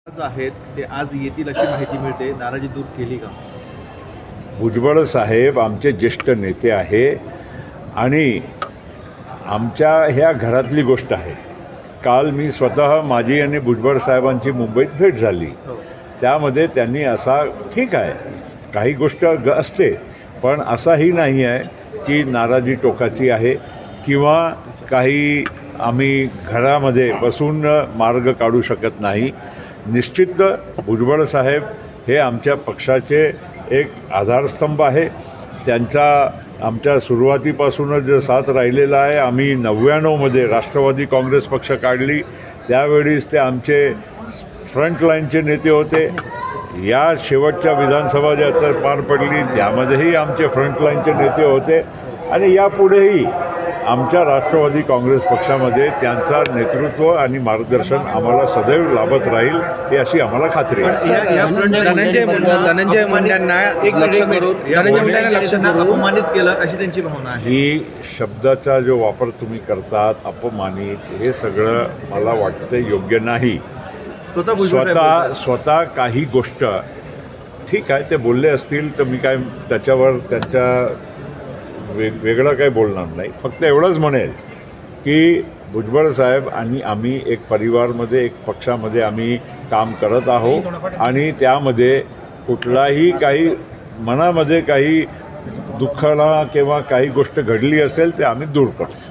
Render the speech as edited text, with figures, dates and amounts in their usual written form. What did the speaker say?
आहेत ते आज येतील अशी माहिती मिळते. नाराजी दूर केली का? भुजबळ साहेब आमचे ज्येष्ठ नेते आहे आणि आमच्या ह्या घरातली गोष्ट आहे. काल मी स्वतः माझी आणि भुजबळ साहेबांची मुंबईत भेट झाली. त्यामध्ये त्यांनी असा ठीक आहे काही गोष्ट असते, पण असाही नाही आहे की नाराजी टोकाची आहे किंवा काही आम्ही घरामध्ये बसून मार्ग काढू शकत नाही. निश्चित भुजबळ साहेब हे आमच्या पक्षाचे एक आधारस्तंभ आहे. त्यांचा आमच्या सुरुवातीपासूनच जो साथ राहिलेला आहे. आम्ही 99मध्ये राष्ट्रवादी काँग्रेस पक्ष काढली, त्यावेळीच ते आमचे फ्रंटलाईनचे नेते होते. या शेवटच्या विधानसभा ज्या तर पार पडली त्यामध्येही आमचे फ्रंटलाईनचे नेते होते आणि यापुढेही आमच्या राष्ट्रवादी काँग्रेस पक्षामध्ये त्यांचा नेतृत्व आणि मार्गदर्शन आम्हाला सदैव लाभत राहील ही अशी आम्हाला खात्री आहे. धनंजय मुंडेंना लक्ष करून अपमानित केलं अशी त्यांची भावना आहे. ही शब्दाचा जो वापर तुम्ही करतात अपमानित, हे सगळं मला वाटतं योग्य नाही. स्वतः काही गोष्ट ठीक आहे ते बोलले असतील तर मी काय त्याच्यावर त्यांच्या वेगळं काही बोलणार नाही. फक्त एवढंच म्हणेल की भुजबळ साहेब आणि आम्ही एक परिवारमध्ये एक पक्षामध्ये आम्ही काम करत आहोत आणि त्यामध्ये कुठलाही काही मनामध्ये काही दुःखाला किंवा काही गोष्ट घडली असेल ते आम्ही दूर करतो.